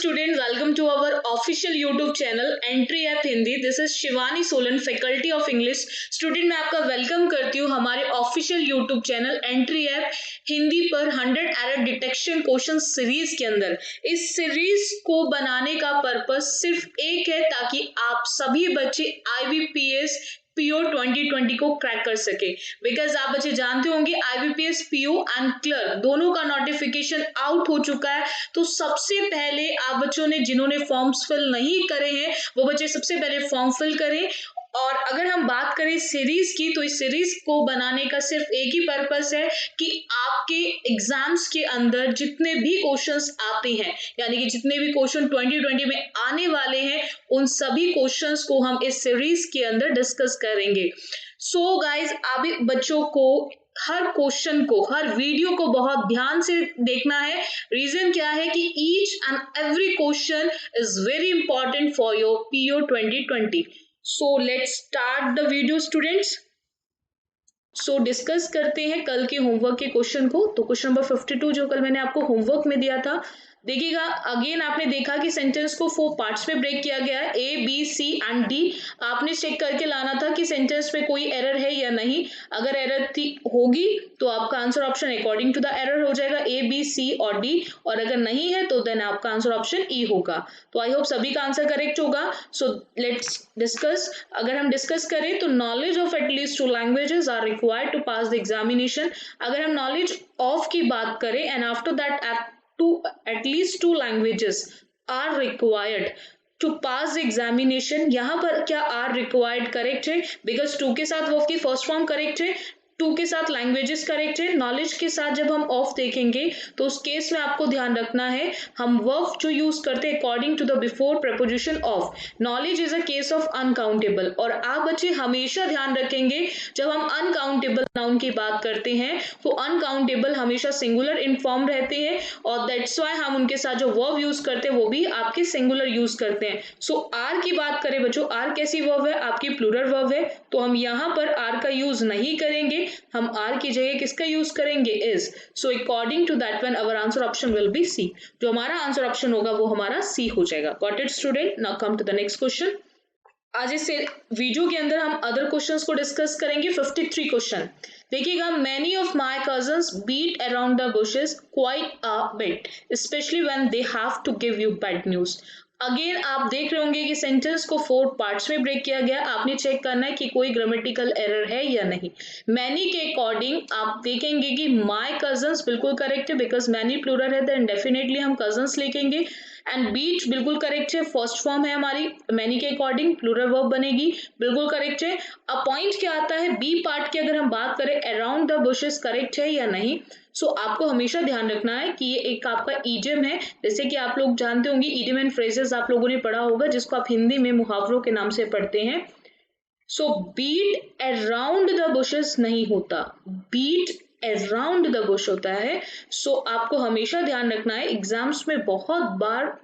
students, welcome to our official YouTube channel Entry App Hindi. This is Shivani Solan, faculty of English student. मैं आपका welcome करती हूँ हमारे official YouTube channel entry app Hindi पर 100 error detection question series के अंदर। इस सीरीज को बनाने का पर्पस सिर्फ एक है, ताकि आप सभी बच्चे IBPS PO 2020 को क्रैक कर सके। बिकॉज आप बच्चे जानते होंगे IBPS PO एंड क्लर्क दोनों का नोटिफिकेशन आउट हो चुका है। तो सबसे पहले आप बच्चों ने जिन्होंने फॉर्म्स फिल नहीं करे हैं वो बच्चे सबसे पहले फॉर्म फिल करें। और अगर हम बात करें सीरीज की, तो इस सीरीज को बनाने का सिर्फ एक ही पर्पस है कि आपके एग्जाम्स के अंदर जितने भी क्वेश्चंस आते हैं, यानी कि जितने भी क्वेश्चन 2020 में आने वाले हैं, उन सभी क्वेश्चंस को हम इस सीरीज के अंदर डिस्कस करेंगे। सो गाइज, आप बच्चों को हर क्वेश्चन को, हर वीडियो को बहुत ध्यान से देखना है। रीजन क्या है कि each and every question is very important for your PO 2020। So let's start the video students. So discuss करते हैं कल के होमवर्क के क्वेश्चन को। तो क्वेश्चन नंबर 52 जो कल मैंने आपको होमवर्क में दिया था, देखिएगा। अगेन आपने देखा कि सेंटेंस को 4 पार्ट्स में ब्रेक किया गया है, A, B, C and D। आपने चेक करके लाना था कि सेंटेंस में कोई एरर है या नहीं। अगर एरर होगी तो आपका answer option according to the error हो जाएगा A, B, C और D, और अगर नहीं है तो देन आपका आंसर ऑप्शन E होगा। तो आई होप सभी का आंसर करेक्ट होगा। So let's discuss. अगर हम डिस्कस करें तो knowledge of at least 2 languages are required to pass the examination. अगर हम नॉलेज ऑफ की बात करें and after that at least 2 languages are required to pass the examination। यहाँ पर क्या are required करेक्ट है, बिकॉज 2 के साथ वर्ब की फर्स्ट फॉर्म करेक्ट है, 2 के साथ लैंग्वेजेस करेक्ट है। नॉलेज के साथ जब हम ऑफ देखेंगे तो उस केस में आपको ध्यान रखना है, हम वर्ब जो यूज करते हैं according to the before preposition of. Knowledge is a case of uncountable. और आप बच्चे हमेशा ध्यान रखेंगे जब हम अनकाउंटेबल नाउन की बात करते हैं तो अनकाउंटेबल हमेशा सिंगुलर इन फॉर्म रहते हैं, और दैट्स वाई हम उनके साथ जो वर्ब यूज करते हैं वो भी आपके सिंगुलर यूज करते हैं। सो आर की बात करें बच्चों, आर कैसी वर्ब है? आपकी प्लूरल वर्ब है, तो हम यहाँ पर आर का यूज नहीं करेंगे, हम आर की जगह किसका यूज करेंगे? Is. So according to that one our answer option will be C. जो हमारा आंसर ऑप्शन होगा वो हमारा सी हो जाएगा। Got it student? Now come to the next question. आज इस वीडियो के अंदर हम अदर क्वेश्चंस को डिस्कस करेंगे। 53 क्वेश्चन देखिएगा। Many of my cousins beat around the bushes quite a bit especially when they have to give you bad news. Again आप देख रहे होंगे कि सेंटेंस को 4 पार्ट्स में ब्रेक किया गया। आपने चेक करना है कि कोई ग्रामेटिकल एरर है या नहीं। मैनी के अकॉर्डिंग आप देखेंगे कि माई कजन्स बिल्कुल करेक्ट है, बिकॉज मैनी प्लूरल है, देन डेफिनेटली हम कजन्स लिखेंगे। एंड बीट बिल्कुल करेक्ट है, फर्स्ट फॉर्म है हमारी, मैनी के अकॉर्डिंग प्लूरल वर्ब बनेगी, बिल्कुल करेक्ट है। अब पॉइंट क्या आता है बी पार्ट की, अगर हम बात करें अराउंड द बुशेस करेक्ट है या नहीं। सो आपको हमेशा ध्यान रखना है कि ये एक आपका ईडियम है। जैसे कि आप लोग जानते होंगे ईडियम एंड फ्रेजेस आप लोगों ने पढ़ा होगा, जिसको आप हिंदी में मुहावरों के नाम से पढ़ते हैं। सो बीट अराउंड द बुशेस नहीं होता, बीट अराउंड द बुश होता है। सो आपको हमेशा ध्यान रखना है, एग्जाम्स में बहुत बार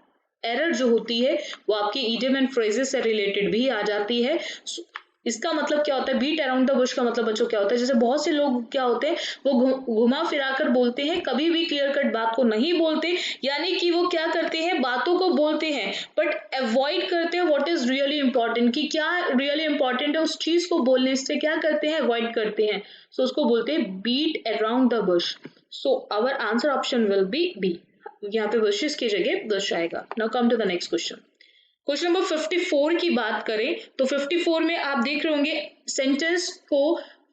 एरर जो होती है वो आपके ईडियम एंड फ्रेजेस से रिलेटेड भी आ जाती है। इसका मतलब क्या होता है? बीट अराउंड द बुश का मतलब बच्चों क्या होता है? जैसे बहुत से लोग क्या होते हैं, वो घुमा फिरा कर बोलते हैं, कभी भी क्लियर कट बात को नहीं बोलते, यानी कि वो क्या करते हैं, बातों को बोलते हैं बट अवॉइड करते हैं व्हाट इज रियली इंपॉर्टेंट, कि क्या रियली इंपॉर्टेंट है उस चीज को बोलने से क्या करते हैं, अवॉइड करते हैं। सो उसको बोलते हैं beat around the bush. So our answer option will be B. यहाँ पे बुशेस की जगह बुश आएगा। Now come to the next question. Question number 54 की बात करें तो 54 में आप देख रहे होंगे सेंटेंस को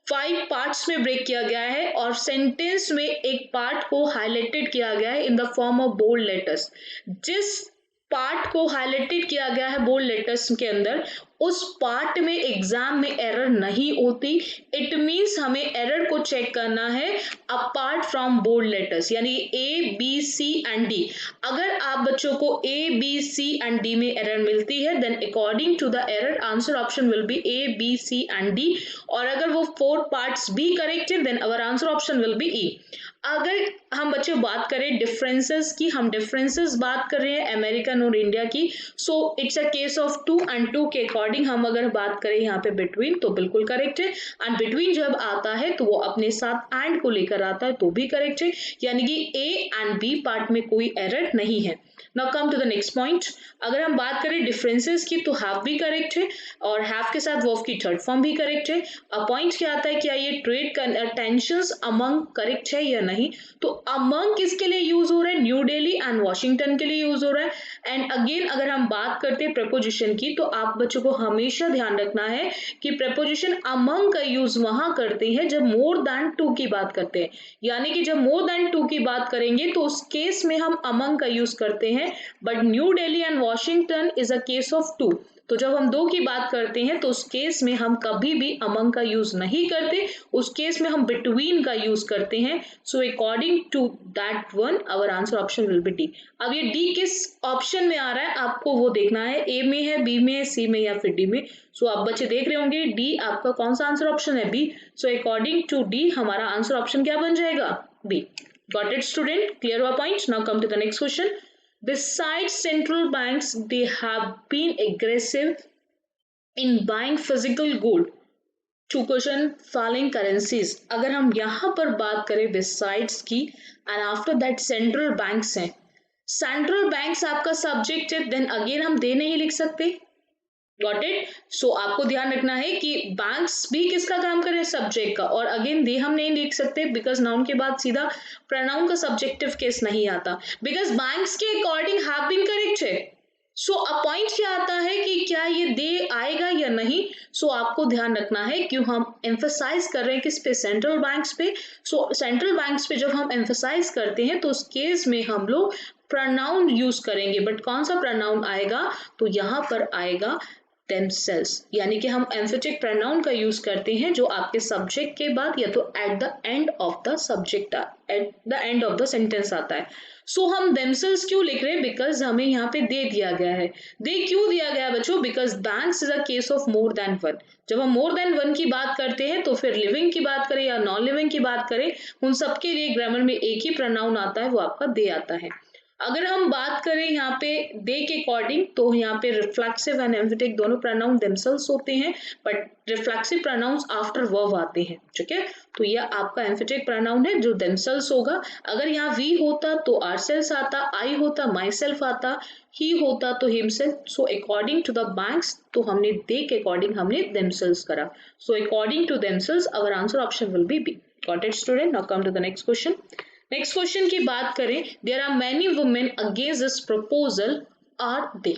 5 पार्ट्स में ब्रेक किया गया है, और सेंटेंस में एक पार्ट को हाईलाइटेड किया गया है in the form of bold letters. जिस पार्ट को हाईलाइटेड किया गया है बोल्ड लेटर्स के अंदर, उस पार्ट में एग्जाम में एरर नहीं होती। इट मींस हमें एरर को चेक करना है अपार्ट फ्रॉम बोल्ड लेटर्स, यानी A, B, C and D। अगर आप बच्चों को A, B, C and D में एरर मिलती है, then according to the error answer option will be A, B, C and D। और अगर वो 4 पार्ट्स भी करेक्ट है, then our answer option will be E। अगर हम बच्चों बात करें डिफरेंसेस की, हम डिफरेंसेस बात कर रहे हैं अमेरिकन और इंडिया की, so it's a case of 2 and 2 के अकॉर्डिंग हम अगर बात करें यहाँ पे बिटवीन तो बिल्कुल करेक्ट है, एंड बिटवीन जब आता है तो वो अपने साथ एंड को लेकर आता है तो भी करेक्ट है, यानी कि ए एंड बी पार्ट में कोई एरर नहीं है। Now come to the next point. अगर हम बात करें डिफरेंसेस की तो हैव भी करेक्ट है और हैव के साथ वर्ब की थर्ड फॉर्म भी करेक्ट है। अब पॉइंट क्या आता है, क्या ये ट्रेड टेंशंस अमंग करेक्ट है या नहीं, तो अमंग किसके लिए यूज हो रहा है, न्यू दिल्ली एंड वॉशिंगटन के लिए यूज हो रहा है। एंड अगेन अगर हम बात करते हैं प्रपोजिशन की तो आप बच्चों को हमेशा ध्यान रखना है कि प्रपोजिशन अमंग का यूज वहां करते हैं जब मोर देन 2 की बात करते हैं, यानी कि जब मोर देन 2 की बात करेंगे तो उस केस में हम अमंग का यूज करते हैं, but new Delhi and Washington is a case of 2, तो जब हम 2 की बात करते हैं तो उस केस में हम कभी भी अमंग का यूज नहीं करते, उस केस में हम बिटवीन का यूज करते हैं। So according to that one our answer option will be D. अब ये डी किस ऑप्शन में आ रहा है आपको वो देखना है, ए में है, बी में है, सी में या फिर डी में। सो आप बच्चे देख रहे होंगे डी आपका कौन सा आंसर ऑप्शन है, B. So according to D हमारा आंसर ऑप्शन क्या बन जाएगा, B. Got it student, clear हुआ point. Now come to the next question. Besides central banks, they have been aggressive in buying physical gold to cushion falling currencies. अगर हम यहाँ पर बात करें besides की and after that central banks हैं, central banks आपका सब्जेक्ट है, then again हम दे नहीं लिख सकते, गॉट इट। सो आपको ध्यान रखना है कि बैंक्स भी किसका काम करे, सब्जेक्ट का, और अगेन दे हम नहीं लिख सकते बिकॉज नाउन के बाद सीधा प्रोनाउन का सब्जेक्टिव केस नहीं आता, बिकॉज बैंक्स के अकॉर्डिंग हैव बीन करेक्ट है। सो अ पॉइंट क्या आता है कि क्या ये दे आएगा या नहीं, सो आपको ध्यान रखना है क्यों हम एम्फसाइज कर रहे हैं किस पे, सेंट्रल बैंक्स पे। सो सेंट्रल बैंक्स पे जब हम एम्फसाइज करते हैं तो उस केस में हम लोग प्रोनाउन यूज करेंगे, बट कौन सा प्रोनाउन आएगा, तो यहाँ पर आएगा themselves, यानी कि हम एम्फेटिक प्रोनाउन का यूज करते हैं जो आपके सब्जेक्ट के बाद या तो at the end of the subject, at the end of the sentence आता है। सो हम themselves क्यों लिख रहे हैं, बिकॉज हमें यहाँ पे दे दिया गया है। दे क्यों दिया गया है बच्चों, because banks is a case of more than one. जब हम मोर देन वन की बात करते हैं तो फिर लिविंग की बात करें या नॉन लिविंग की बात करें, उन सबके लिए ग्रामर में एक ही प्रोनाउन आता है, वो आपका दे आता है। अगर हम बात करें यहाँ पे दे के अकॉर्डिंग तो यहाँ पे रिफ्लेक्सिव एंड एम्फेटिक दोनों प्रोनाउन देमसेल्व्स होते हैं, but reflexive pronouns after verb आते हैं, ठीक है। तो यह आपका एम्फेटिक प्रोनाउन है जो देमसेल्व्स होगा। अगर यहाँ वी होता तो आवरसेल्व्स आता, आई होता माई सेल्फ आता, ही होता तो himself. So according to the banks तो हमने दे के अकॉर्डिंग हमने देमसेल्व्स करा। So according to themselves our answer option will be B. Got it student, now come to the next question. Next question की बात करें, there are many women against this proposal, are they.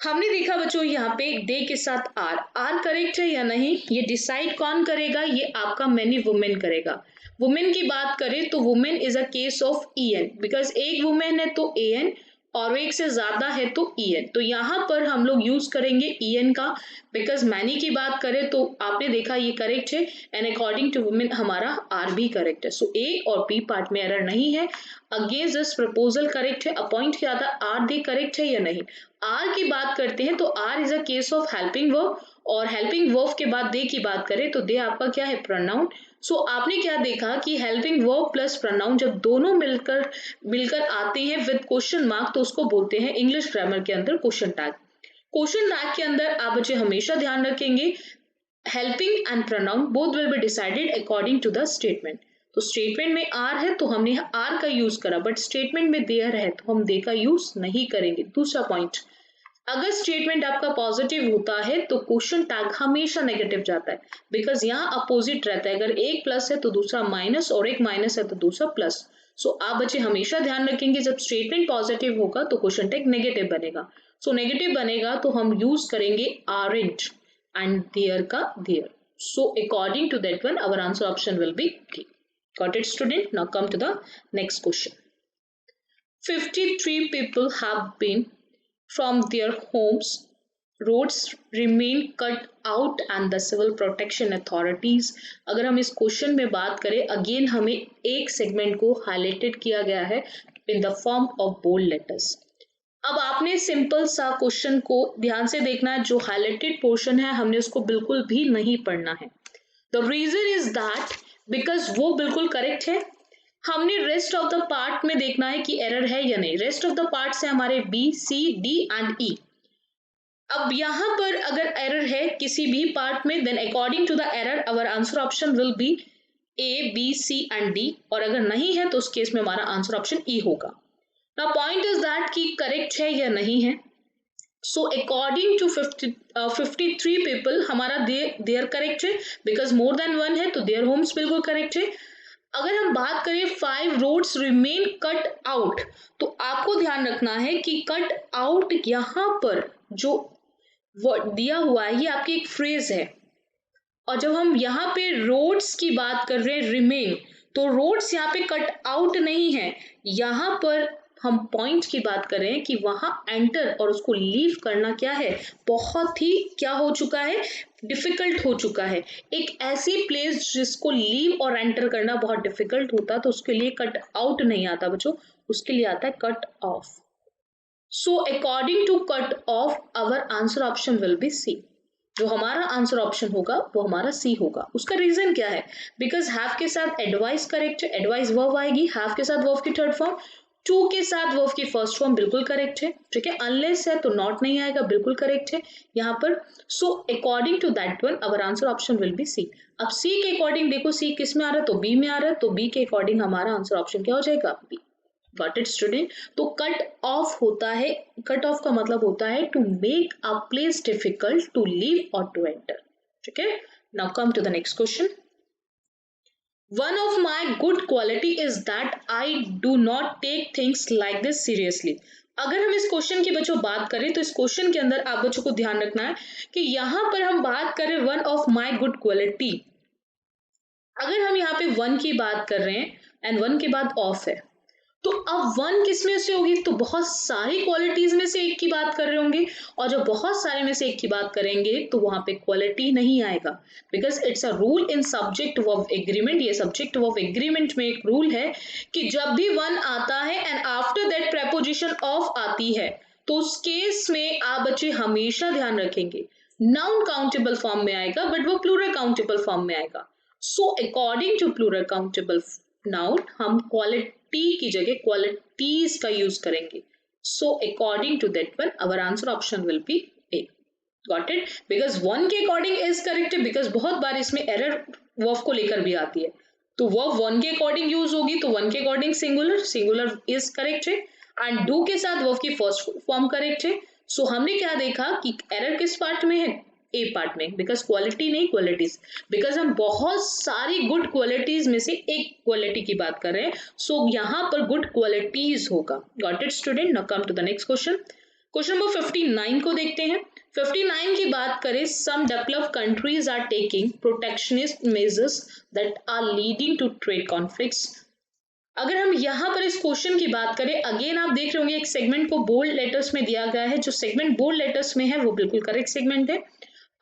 हमने देखा बच्चों यहाँ पे दे के साथ आर करेक्ट है या नहीं, ये डिसाइड कौन करेगा, ये आपका मेनी वुमेन करेगा। वुमेन की बात करें तो women is a case of E N, because एक वुमेन है तो ए एन और एक से ज्यादा है तो ई एन, तो यहाँ पर हम लोग यूज करेंगे ई एन का। बिकॉज मैनी की बात करें तो आपने देखा ये करेक्ट है, एंड अकॉर्डिंग टू वुमेन हमारा आर भी करेक्ट है। सो ए और बी पार्ट में एरर नहीं है। अगेंस्ट दिस प्रपोजल करेक्ट है। अपॉइंट क्या था, आर दे करेक्ट है या नहीं। आर की बात करते हैं तो are is a case of helping verb, और हेल्पिंग वर्ब के बाद दे की बात करें तो दे आपका क्या है, प्रोनाउन। सो आपने क्या देखा कि हेल्पिंग वर्ब प्लस प्रोनाउन जब दोनों मिलकर आते हैं विद क्वेश्चन मार्क तो उसको बोलते हैं इंग्लिश ग्रामर के अंदर क्वेश्चन टैग। क्वेश्चन टैग के अंदर आप बच्चे हमेशा ध्यान रखेंगे helping and pronoun both will be decided according to the statement. तो स्टेटमेंट में आर है तो हमने आर का यूज करा, बट स्टेटमेंट में देयर है तो हम दे का यूज नहीं करेंगे। दूसरा पॉइंट, अगर स्टेटमेंट आपका पॉजिटिव होता है तो क्वेश्चन टैग हमेशा नेगेटिव जाता है, बिकॉज यहाँ अपोजिट रहता है। अगर एक प्लस है तो दूसरा माइनस, और एक माइनस है तो दूसरा प्लस। सो आप बच्चे हमेशा ध्यान रखेंगे जब स्टेटमेंट पॉजिटिव होगा तो क्वेश्चन टैग नेगेटिव बनेगा। सो नेगेटिव बनेगा तो हम यूज करेंगे आरंट एंड देयर का there. So according to that one our answer option will be D. Got it student, now come to the next question. 53 people have been from their homes, roads remain cut out and the civil protection authorities। अगर हम इस question में बात करें, again हमें एक segment को highlighted किया गया है in the form of bold letters. अब आपने सिंपल सा क्वेश्चन को ध्यान से देखना है, जो हाईलाइटेड पोर्शन है हमने उसको बिल्कुल भी नहीं पढ़ना है। The reason is that because वो बिल्कुल करेक्ट है, हमने रेस्ट ऑफ द पार्ट में देखना है कि एरर है या नहीं। रेस्ट ऑफ द पार्ट से हमारे बी, सी, डी एंड ई। अब यहाँ पर अगर एरर है किसी भी पार्ट में, then according to the error our answer option will be A, B, C and D, और अगर नहीं है तो उस केस में हमारा आंसर ऑप्शन ई होगा। नाउ पॉइंट इज दैट कि करेक्ट है या नहीं है। सो अकॉर्डिंग टू 53 पीपल हमारा देयर करेक्ट है, बिकॉज मोर देन वन है तो देयर होम्स बिल्कुल करेक्ट है। अगर हम बात करें 5 रोड्स रिमेन कट आउट, तो आपको ध्यान रखना है कि कट आउट यहाँ पर जो दिया हुआ है ये आपकी एक फ्रेज है, और जब हम यहाँ पे रोड्स की बात कर रहे हैं रिमेन, तो रोड्स यहाँ पे कट आउट नहीं है, यहाँ पर हम पॉइंट की बात कर रहे हैं कि वहां एंटर और उसको लीव करना क्या है, बहुत ही क्या हो चुका है, डिफिकल्ट हो चुका है। एक ऐसी प्लेस जिसको लीव और एंटर करना बहुत डिफिकल्ट होता, तो उसके लिए कट आउट नहीं आता बच्चों, उसके लिए आता है cut off. So according to cut off our answer option will be C. जो हमारा आंसर ऑप्शन होगा वो हमारा सी होगा। उसका रीजन क्या है, बिकॉज हैव के साथ एडवाइस करेक्ट है, एडवाइस वर्ब आएगी, हैव के साथ वर्ब की थर्ड फॉर्म, टू के साथ वर्ब की फर्स्ट फॉर्म बिल्कुल करेक्ट है, ठीक है। अनलेस है तो नॉट नहीं आएगा, बिल्कुल करेक्ट है यहाँ पर। So according to that one our answer option will be C. अब सी के अकॉर्डिंग देखो, सी किस में आ रहा है, तो बी में आ रहा है, तो बी के अकॉर्डिंग हमारा आंसर ऑप्शन क्या हो जाएगा, बी। Got it student. तो कट ऑफ होता है, कट ऑफ का मतलब होता है to make a place difficult to leave और टू एंटर, ठीक है। Now come to the next question. One of my good quality is that I do not take things like this seriously. अगर हम इस क्वेश्चन की बच्चों बात करें तो इस क्वेश्चन के अंदर आप बच्चों को ध्यान रखना है कि यहाँ पर हम बात करें one of my good quality. अगर हम यहाँ पे वन की बात कर रहे हैं एंड वन के बाद ऑफ है, तो अब वन किस में से होगी, तो बहुत सारी क्वालिटीज में से एक की बात कर रहे होंगे, और जब बहुत सारे में से एक की बात करेंगे तो वहां पे क्वालिटी नहीं आएगा, because it's a rule in subject verb agreement. ये सब्जेक्ट वर्ब एग्रीमेंट में एक रूल है कि जब भी वन आता है and after that preposition of आती है, तो उस केस में आप बच्चे हमेशा ध्यान रखेंगे नाउन काउंटेबल फॉर्म में आएगा, बट वो प्लूरल काउंटेबल फॉर्म में आएगा। So according to plural countable noun हम क्वालिटी की जगह क्वालिटीज का यूज करेंगे। So according to that one our answer option will be A. Got it, because one के अकॉर्डिंग इज करेक्ट, बिकॉज बहुत बार इसमें एरर वर्ब को लेकर भी आती है, तो वर्ब वन के अकॉर्डिंग यूज होगी, तो वन के according singular, singular is correct है, एंड डू के साथ वर्ब की फर्स्ट फॉर्म करेक्ट है। सो हमने क्या देखा कि एरर किस पार्ट में है, ए पार्ट में, बिकॉज क्वालिटी नहीं क्वालिटीज, बिकॉज हम बहुत सारी गुड क्वालिटीज में से एक क्वालिटी की बात कर रहे हैं, सो यहाँ पर गुड क्वालिटीज होगा। Got it student. Now come to the next question. Question number 59 को देखते हैं। 59 की बात करें, some developed countries are taking protectionist measures that are leading to trade conflicts. अगर हम यहाँ पर इस क्वेश्चन की बात करें, अगेन आप देख रहे होंगे एक सेगमेंट को बोल्ड लेटर्स में दिया गया है, जो सेगमेंट बोल्ड लेटर्स में है वो बिल्कुल करेक्ट सेगमेंट है।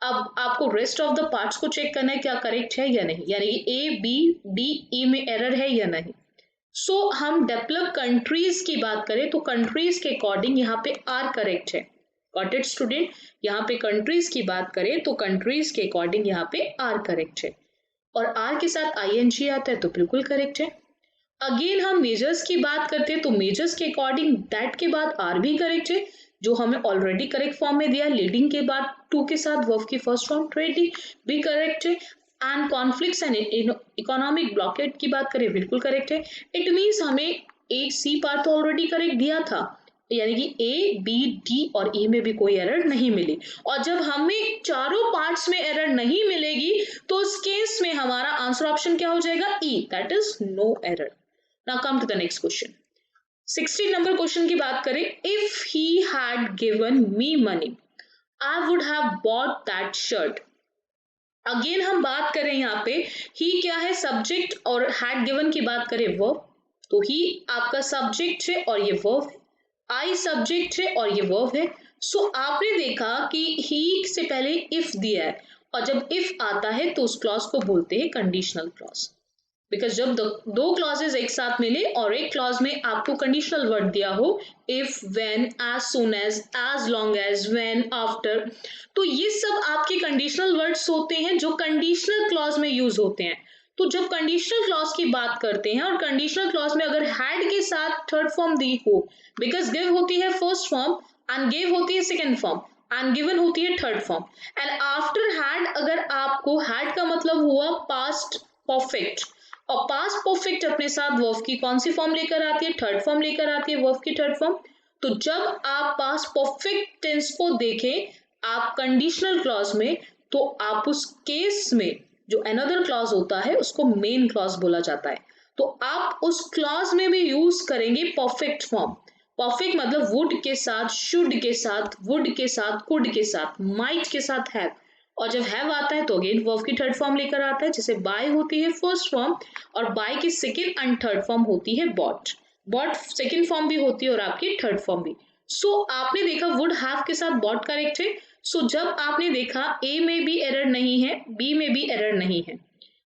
अब आपको रेस्ट ऑफ द पार्ट्स को चेक करना है क्या करेक्ट है या नहीं, यानी कि ए, बी, डी, ई में एरर है या नहीं। सो हम डेवलप कंट्रीज की बात करें तो कंट्रीज के अकॉर्डिंग यहाँ पे आर करेक्ट है। Got it student. यहाँ पे कंट्रीज की बात करें तो कंट्रीज के अकॉर्डिंग यहाँ पे आर करेक्ट है, और आर के साथ आईएनजी आता है तो बिल्कुल करेक्ट है। अगेन हम मेजर्स की बात करते हैं तो मेजर्स के अकॉर्डिंग दैट के बाद आर भी करेक्ट है, जो हमें ऑलरेडी करेक्ट फॉर्म में दिया। लीडिंग के बाद टू के साथ वर्ब की फर्स्ट फॉर्म ट्रेडिंग भी करेक्ट है, and conflicts and economic blockade की बात करें बिल्कुल करेक्ट है। इट मीन्स हमें एक सी पार्ट तो ऑलरेडी करेक्ट दिया था, यानी कि ए, बी, डी और ई में भी कोई एरर नहीं मिली, और जब हमें चारों पार्ट्स में एरर नहीं मिलेगी तो उस केस में हमारा आंसर ऑप्शन क्या हो जाएगा, E, that is no error. Now come to the next question. 16 number question की बात करें, if he had given me money I would have bought that shirt. Again हम बात करें यहाँ पे ही क्या है, सब्जेक्ट, और हैड गिवन की बात करें वर्ब, तो ही आपका सब्जेक्ट है और ये वर्ब है, आई सब्जेक्ट है और ये वर्ब है। सो आपने देखा कि ही से पहले इफ दिया है, और जब इफ आता है तो उस क्लॉज को बोलते हैं कंडीशनल क्लॉज, बिकॉज जब दो क्लॉजेज एक साथ मिले और एक क्लॉज में आपको कंडीशनल वर्ड दिया हो, if, when, as soon as long as, when, after, तो ये सब आपके कंडीशनल वर्ड्स होते हैं जो कंडीशनल क्लॉज में यूज होते हैं। तो जब कंडीशनल क्लॉज की बात करते हैं और कंडीशनल क्लॉज में अगर हैड के साथ थर्ड फॉर्म दी हो, बिकॉज गिव होती है फर्स्ट फॉर्म एंड गिव होती है सेकेंड फॉर्म एंड गिवन होती है third form, and after had अगर आपको हैड का मतलब हुआ पास्ट परफेक्ट, और पास्ट परफेक्ट अपने साथ वर्ब की कौन सी फॉर्म लेकर आती है, थर्ड फॉर्म लेकर आती है, वर्ब की थर्ड फॉर्म। तो जब आप पास्ट परफेक्ट टेंस को देखें आप कंडीशनल क्लॉज में, तो आप उस केस में जो अनदर क्लॉज होता है उसको मेन क्लॉज बोला जाता है। तो आप उस क्लॉज में भी यूज करेंगे परफेक्ट फॉर्म। परफेक्ट मतलब वुड के साथ, शुड के साथ, वुड के साथ, कुड के साथ, माइट के साथ हैव, और जब हैव आता है तो अगेन वर्ब की थर्ड फॉर्म लेकर आता है, जैसे बाय होती है फर्स्ट फॉर्म और बाय की सेकेंड एंड थर्ड फॉर्म होती है बॉट। बॉट सेकेंड फॉर्म भी होती है और आपकी थर्ड फॉर्म भी। सो आपने देखा वुड हैव के साथ बॉट करेक्ट है। सो जब आपने देखा ए में भी एरर नहीं है, बी में भी एरर नहीं है,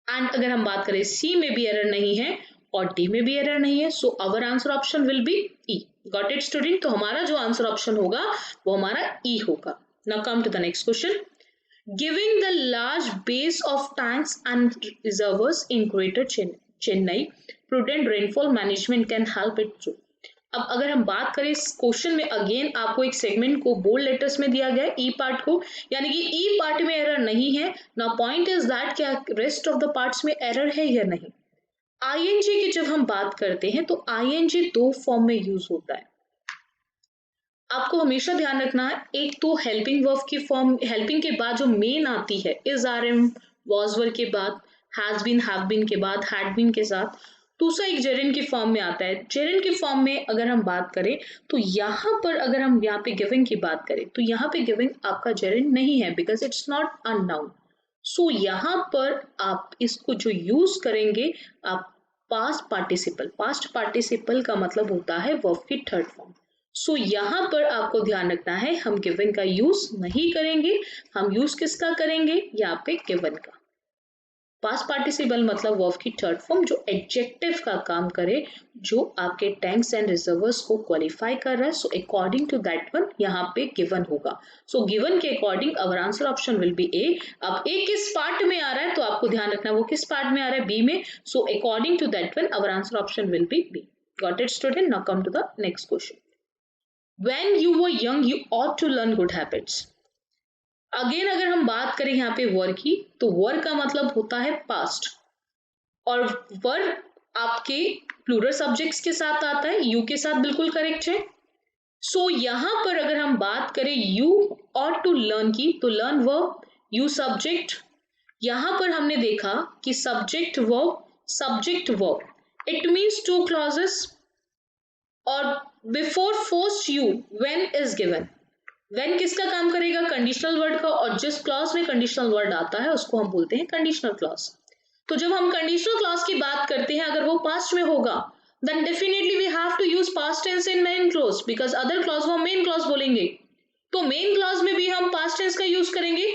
एंड अगर हम बात करें सी में भी एरर नहीं है और डी में भी एरर नहीं है, so our answer option will be E. Got it student? तो हमारा जो आंसर ऑप्शन होगा वो हमारा ई होगा। Now come to the next question. Giving the large base of tanks and reservoirs in greater Chennai, prudent rainfall management can help it through. अब अगर हम बात करें इस क्वेश्चन में, अगेन आपको एक सेगमेंट को बोल्ड लेटर्स में दिया गया है, ई पार्ट को, यानी कि ई पार्ट में एरर नहीं है। नाउ पॉइंट इज दैट क्या रेस्ट ऑफ द पार्ट्स में एरर है या नहीं। आईएनजी की जब हम बात करते हैं तो आईएनजी दो फॉर्म में यूज होता है, आपको हमेशा ध्यान रखना है। एक तो हेल्पिंग वर्ब की फॉर्म, हेल्पिंग के बाद जो मेन आती है is are am, was were के बाद, हैज बीन, हैव बीन के बाद, हैड बीन के साथ। दूसरा एक जेरिन की फॉर्म में आता है। जेरिन की फॉर्म में अगर हम बात करें तो यहाँ पर अगर हम यहाँ पे गिविंग की बात करें तो यहाँ पे गिविंग आपका जेरिन नहीं है, because it's not a noun. So यहाँ पर आप इसको जो यूज करेंगे आप पास्ट पार्टिसिपल। पास्ट पार्टिसिपल का मतलब होता है वर्ब की थर्ड फॉर्म। सो यहाँ पर आपको ध्यान रखना है हम गिवन का यूज नहीं करेंगे, हम यूज किसका करेंगे, यहाँ पे गिवन का। पास्ट पार्टिसिपल मतलब वर्ब की थर्ड फॉर्म जो एडजेक्टिव का काम करे, जो आपके टैंक्स एंड रिजर्वर्स को क्वालिफाई कर रहा है। So according to that one यहाँ पे गिवन होगा। सो गिवन के according our answer option will be A. अब ए किस पार्ट में आ रहा है तो आपको ध्यान रखना वो किस पार्ट में आ रहा है, बी में। So according to that one our answer option will be B. Got it student? Now come to the next question. When you were young, you ought to learn good habits. Again अगर हम बात करें यहाँ पे वर की, तो वर का मतलब होता है पास्ट, और वर आपके प्लूरल सब्जेक्ट्स के साथ आता है, यू के साथ बिल्कुल करेक्ट है। सो यहाँ पर अगर हम बात करें यू ought to learn की, तो लर्न वर्ब, यू सब्जेक्ट। यहाँ पर हमने देखा कि subject verb, it means two clauses, और before first you when is given. When किसका काम करेगा, कंडीशनल वर्ड का, और जिस क्लॉज में कंडीशनल वर्ड आता है उसको हम बोलते हैं कंडीशनल क्लॉज। तो जब हम कंडीशनल क्लॉज की बात करते हैं अगर वो पास्ट में होगा then definitely we have to use past tense in main clause, because other clause वो मेन क्लॉज बोलेंगे। तो मेन क्लॉज में भी हम पास्ट टेंस का यूज करेंगे।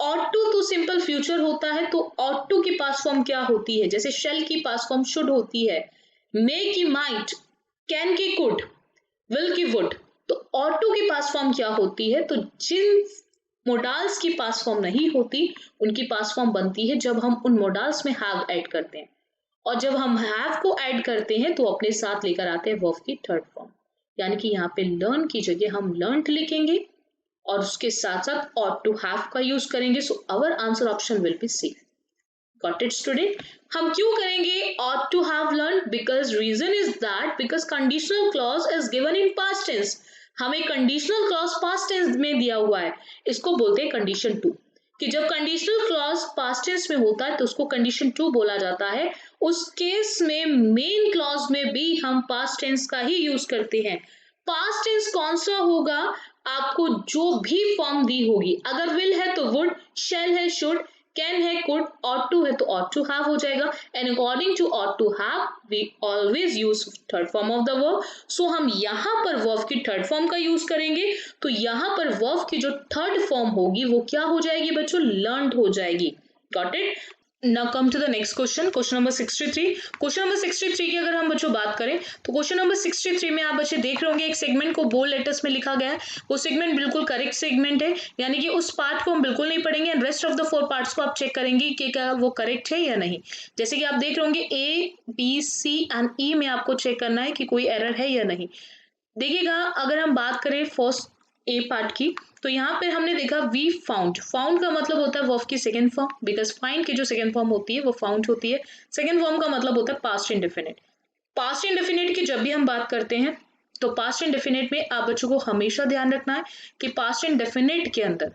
ought to सिंपल फ्यूचर होता है, तो ought to की पास्ट फॉर्म क्या होती है, जैसे shall की पास्ट फॉर्म should होती है, may की might, कैन की कुड, विल की वुड। तो ऑटो की पास्ट फॉर्म क्या होती है, तो जिन मोडाल्स की पास्ट फॉर्म नहीं होती उनकी पास्ट फॉर्म बनती है जब हम उन मोडाल्स में हैव ऐड करते हैं, और जब हम हैव को ऐड करते हैं तो अपने साथ लेकर आते हैं वर्ब की थर्ड फॉर्म। यानी कि यहाँ पे लर्न की जगह हम लर्नड लिखेंगे और उसके साथ साथ ought to have का यूज करेंगे। So our answer option will be C. Got it student? हम क्यों करेंगे ought to have learned? Because reason is that because conditional clause is given in past tense. हमें conditional clause past tense में दिया हुआ है, इसको बोलते हैं condition 2। कि जब conditional clause past tense में होता है तो उसको condition 2 बोला जाता है। उस केस में main clause में भी हम past tense का ही यूज करते हैं। past tense कौन सा होगा, आपको जो भी फॉर्म दी होगी, अगर will है तो would, shall है should, कैन है कुड, ought to है तो ought to have हो जाएगा। And according to ought to have we always use third form of the verb. So हम यहाँ पर वर्ब की थर्ड फॉर्म का यूज करेंगे, तो यहाँ पर वर्ब की जो थर्ड फॉर्म होगी वो क्या हो जाएगी बच्चों, लर्नड हो जाएगी। Got it? Now come to the next question, question number 63. Question number 63 की अगर हम बच्चों बात करें तो क्वेश्चन नंबर 63 में आप बच्चे देख रहे होंगे एक सेगमेंट को बोल्ड लेटर्स में लिखा गया है। वो सेगमेंट बिल्कुल करेक्ट सेगमेंट है, यानी कि उस पार्ट को हम बिल्कुल नहीं पढ़ेंगे and rest of the 4 parts को आप चेक करेंगे कि क्या वो करेक्ट है या नहीं। जैसे कि आप देख रहे होंगे ए बी सी एंड ई में आपको चेक करना है कि कोई एरर है या नहीं। देखिएगा अगर हम बात करें फर्स्ट ए पार्ट की तो यहाँ पे हमने देखा वी फाउंड। फाउंड का मतलब होता है वर्ब की सेकंड फॉर्म, बिकॉज फाइंड की जो सेकंड फॉर्म होती है वो फाउंड होती है। सेकंड फॉर्म का मतलब होता है पास्ट इंडेफिनिट। पास्ट इंडेफिनिट की जब भी हम बात करते हैं तो पास्ट इंडेफिनिट में आप बच्चों को हमेशा ध्यान रखना है कि पास्ट इंडेफिनिट के अंदर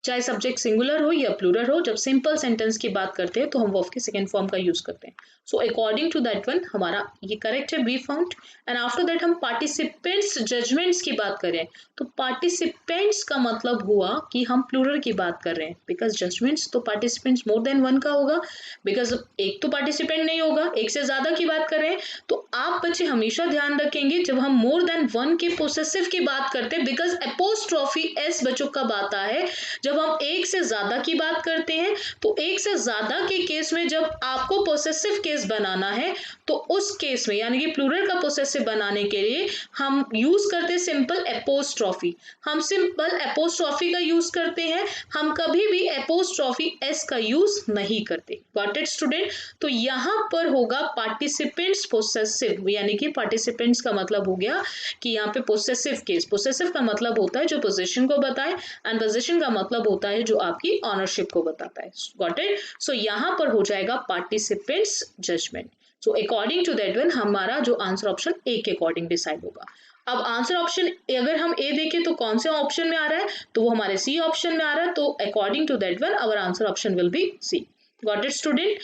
चाहे सब्जेक्ट सिंगुलर हो या प्लूरल हो, जब सिंपल सेंटेंस की बात करते हैं तो हम वर्ब की सेकंड फॉर्म का यूज करते हैं। So according to that one हमारा ये करेक्ट है, we found. And after that हम पार्टिसिपेंट्स जजमेंट्स की बात करें तो पार्टिसिपेंट्स का मतलब हुआ कि हम प्लूरल की बात कर रहे हैं, बिकॉज जजमेंट्स तो पार्टिसिपेंट्स मोर देन वन का होगा, बिकॉज एक तो पार्टिसिपेंट नहीं होगा, एक से ज्यादा की बात कर रहे हैं। तो आप बच्चे हमेशा ध्यान रखेंगे जब हम मोर देन वन के पोसेसिव की बात करते हैं, बिकॉज एपोस्ट्रॉफी एस बच्चों कब आता है, जब हम एक से ज्यादा की बात करते हैं। तो एक से ज्यादा के केस में जब आपको पोसेसिव केस बनाना है तो उस केस में यानी कि प्लूरल का पोसेसिव बनाने के लिए हम यूज करते हैं सिंपल एपोस्ट्रॉफी। हम सिंपल एपोस्ट्रॉफी का यूज करते हैं, हम कभी भी एपोस्ट्रॉफी एस का यूज नहीं करते। Got it student? तो यहां पर होगा पार्टिसिपेंट्स पोसेसिव, यानी कि पार्टिसिपेंट्स का मतलब हो गया कि यहाँ पे पोसेसिव केस। पोसेसिव का मतलब होता है जो पोजीशन को बताए एंड पोजीशन का मतलब होता है जो आपकी ऑनरशिप को बताता है। Got it? सो यहाँ पर हो जाएगा participants judgment. So according to that one हमारा जो आंसर ऑप्शन ए के अकॉर्डिंग डिसाइड होगा। अब आंसर ऑप्शन अगर हम ए देखें तो कौन से ऑप्शन में आ रहा है, तो वो हमारे सी ऑप्शन में आ रहा है। तो according to that one our answer option will be C. Got it student?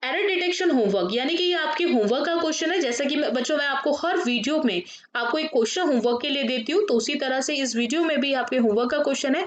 Error detection homework, यानी कि ये आपके होमवर्क का क्वेश्चन है। जैसा कि बच्चों मैं आपको हर वीडियो में आपको एक क्वेश्चन होमवर्क के लिए देती हूँ, तो उसी तरह से इस वीडियो में भी आपके होमवर्क का क्वेश्चन है।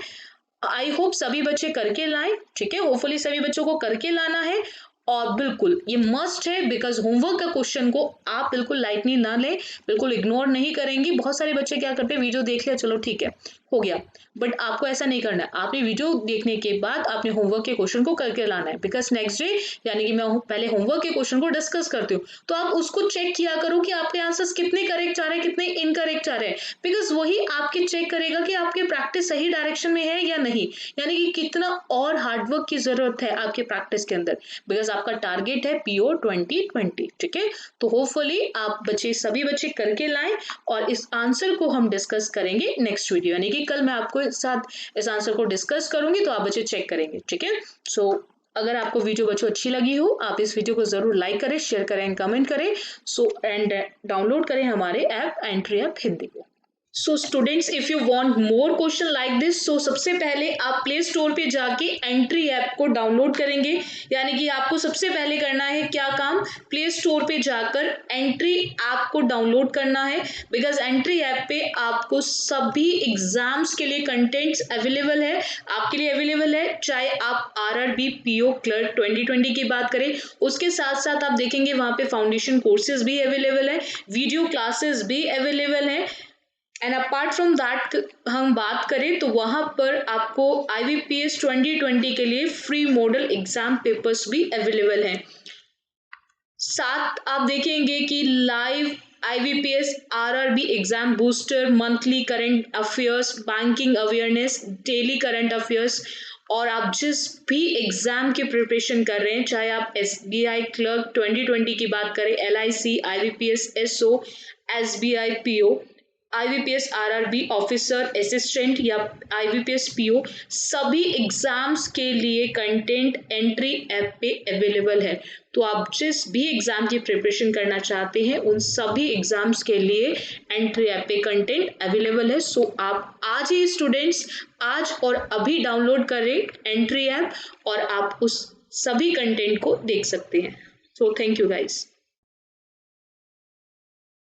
आई होप सभी बच्चे करके लाएं, ठीक है? होपफुली सभी बच्चों को करके लाना है और बिल्कुल ये मस्ट है, बिकॉज होमवर्क का क्वेश्चन को आप बिल्कुल लाइटली ना लें, बिल्कुल इग्नोर नहीं करेंगे। बहुत सारे बच्चे क्या करते हैं, वीडियो देख लिया चलो ठीक है हो गया, बट आपको ऐसा नहीं करना है। आपने वीडियो देखने के बाद आपने होमवर्क के क्वेश्चन को करके लाना है, बिकॉज नेक्स्ट डे यानी कि मैं पहले होमवर्क के क्वेश्चन को डिस्कस करती हूँ तो आप उसको चेक किया करो कि आपके आंसर्स कितने करेक्ट आ रहे हैं, कितने इनकरेक्ट आ रहे हैं, बिकॉज वही आपके चेक करेगा कि आपकी प्रैक्टिस सही डायरेक्शन में है या नहीं, यानी कि कितना और हार्डवर्क की जरूरत है आपके प्रैक्टिस के अंदर, बिकॉज आपका टारगेट है पीओ 2020, ठीक है? तो होपफुली आप बच्चे सभी बच्चे करके लाएं और इस आंसर को हम डिस्कस करेंगे नेक्स्ट वीडियो, यानी कि कल मैं आपको साथ इस आंसर को डिस्कस करूंगी तो आप बच्चे चेक करेंगे, ठीक है? सो अगर आपको वीडियो बच्चों अच्छी लगी हो आप इस वीडियो को जरूर लाइक करें, शेयर करें, कमेंट करें। सो एंड डाउनलोड करें हमारे ऐप एंट्री ऐप हिंदी को। So students if you want more question like this, so सबसे पहले आप प्ले स्टोर पे जाके एंट्री ऐप को डाउनलोड करेंगे, यानी कि आपको सबसे पहले करना है क्या काम, प्ले स्टोर पे जाकर एंट्री ऐप को डाउनलोड करना है, बिकॉज एंट्री ऐप पे आपको सभी एग्जाम्स के लिए कंटेंट्स अवेलेबल है, आपके लिए अवेलेबल है। चाहे आप आरआरबी पीओ क्लर्क 2020 की बात करें, उसके साथ साथ आप देखेंगे वहां पे फाउंडेशन कोर्सेज भी अवेलेबल है, वीडियो क्लासेस भी अवेलेबल है। एंड अपार्ट फ्रॉम दैट हम बात करें तो वहां पर आपको IBPS 2020 के लिए फ्री मॉडल एग्जाम पेपर्स भी अवेलेबल हैं। साथ आप देखेंगे कि live IBPS RRB exam booster, monthly current affairs, banking awareness, daily current affairs, और आप जिस भी एग्जाम की प्रिपरेशन कर रहे हैं, चाहे आप SBI क्लर्क 2020 की बात करें, LIC, IBPS SO, SBI PO, IBPS RRB officer assistant या IBPS PO, सभी एग्जाम्स के लिए कंटेंट एंट्री ऐप पे अवेलेबल है। तो आप जिस भी एग्जाम की प्रिपरेशन करना चाहते हैं उन सभी एग्जाम्स के लिए एंट्री ऐप पे कंटेंट अवेलेबल है। सो आप आज ही स्टूडेंट्स आज और अभी डाउनलोड करें एंट्री ऐप और आप उस सभी कंटेंट को देख सकते हैं। So thank you guys.